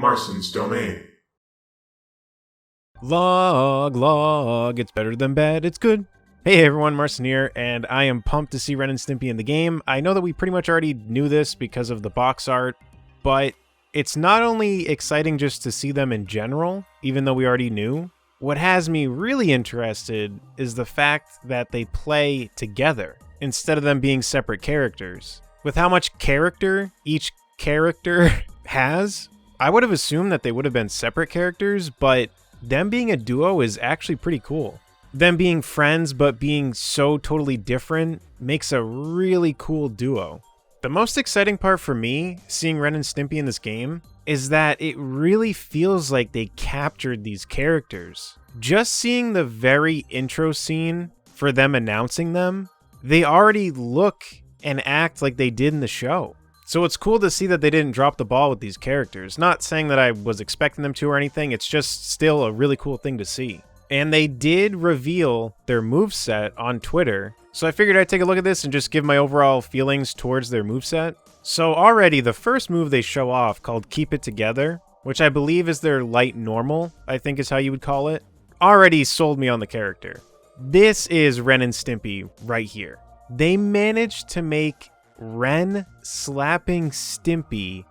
Marston's domain. Log, it's better than bad, it's good. Hey everyone, Marston here, and I am pumped to see Ren and Stimpy in the game. I know that we pretty much already knew this because of the box art, but it's not only exciting just to see them in general, even though we already knew. What has me really interested is the fact that they play together, instead of them being separate characters. With how much character each character has, I would have assumed that they would have been separate characters, but them being a duo is actually pretty cool. Them being friends but being so totally different makes a really cool duo. The most exciting part for me, seeing Ren and Stimpy in this game, is that it really feels like they captured these characters. Just seeing the very intro scene for them announcing them, they already look and act like they did in the show. So it's cool to see that they didn't drop the ball with these characters. Not saying that I was expecting them to or anything, it's just still a really cool thing to see. And they did reveal their moveset on Twitter, so I figured I'd take a look at this and just give my overall feelings towards their moveset. So already, the first move they show off, called Keep It Together, which I believe is their light normal, I think is how you would call it, already sold me on the character. This is Ren and Stimpy right here. They managed to make Ren slapping Stimpy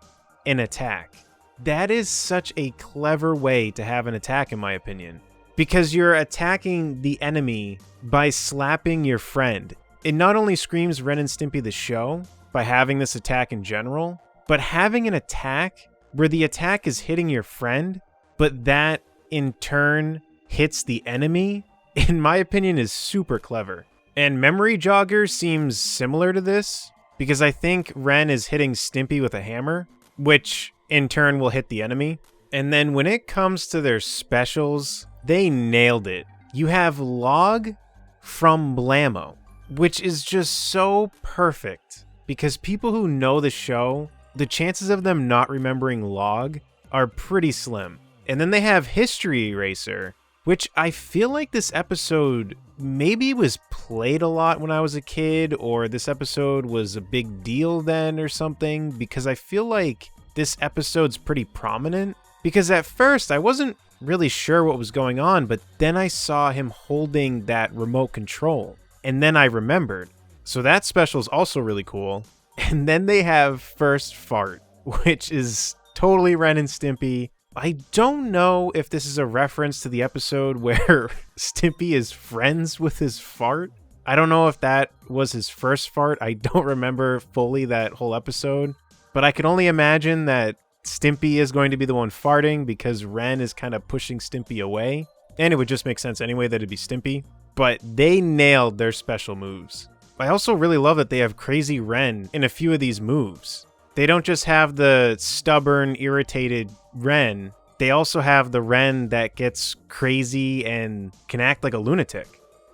an attack. That is such a clever way to have an attack, in my opinion. Because you're attacking the enemy by slapping your friend. It not only screams Ren and Stimpy the show by having this attack in general, but having an attack where the attack is hitting your friend, but that in turn hits the enemy, in my opinion, is super clever. And Memory Jogger seems similar to this, because I think Ren is hitting Stimpy with a hammer, which in turn will hit the enemy. And then when it comes to their specials, they nailed it. You have Log from Blammo, which is just so perfect, because people who know the show, the chances of them not remembering Log are pretty slim. And then they have History Eraser, which I feel like this episode maybe was played a lot when I was a kid, or this episode was a big deal then or something, because I feel like this episode's pretty prominent. Because at first I wasn't really sure what was going on, but then I saw him holding that remote control, and then I remembered. So that special is also really cool. And then they have First Fart, which is totally Ren and Stimpy. I don't know if this is a reference to the episode where Stimpy is friends with his fart. I don't know if that was his first fart. I don't remember fully that whole episode, but I can only imagine that Stimpy is going to be the one farting because Ren is kind of pushing Stimpy away. And it would just make sense anyway that it'd be Stimpy. But they nailed their special moves. I also really love that they have Crazy Ren in a few of these moves. They don't just have the stubborn, irritated Ren. They also have the Ren that gets crazy and can act like a lunatic.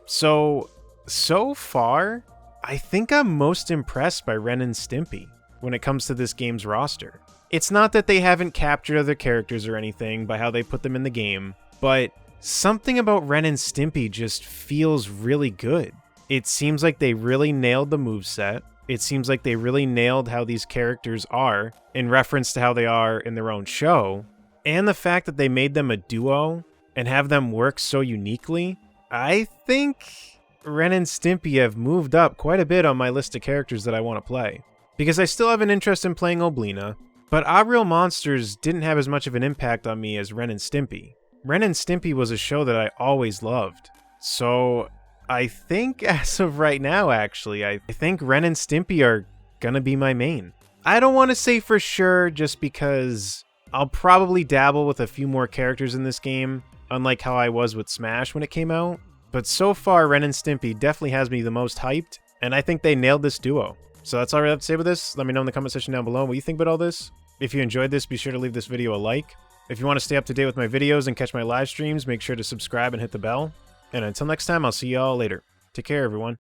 So far, I think I'm most impressed by Ren and Stimpy when it comes to this game's roster. It's not that they haven't captured other characters or anything by how they put them in the game, but something about Ren and Stimpy just feels really good. It seems like they really nailed the moveset. It seems like they really nailed how these characters are in reference to how they are in their own show. And the fact that they made them a duo and have them work so uniquely. I think Ren and Stimpy have moved up quite a bit on my list of characters that I want to play. Because I still have an interest in playing Oblina, but Our Real Monsters didn't have as much of an impact on me as Ren and Stimpy. Ren and Stimpy was a show that I always loved. So I think as of right now, actually, I think Ren and Stimpy are gonna be my main. I don't want to say for sure just because I'll probably dabble with a few more characters in this game, unlike how I was with Smash when it came out. But so far, Ren and Stimpy definitely has me the most hyped, and I think they nailed this duo. So that's all I have to say about this. Let me know in the comment section down below what you think about all this. If you enjoyed this, be sure to leave this video a like. If you want to stay up to date with my videos and catch my live streams, make sure to subscribe and hit the bell. And until next time, I'll see y'all later. Take care, everyone.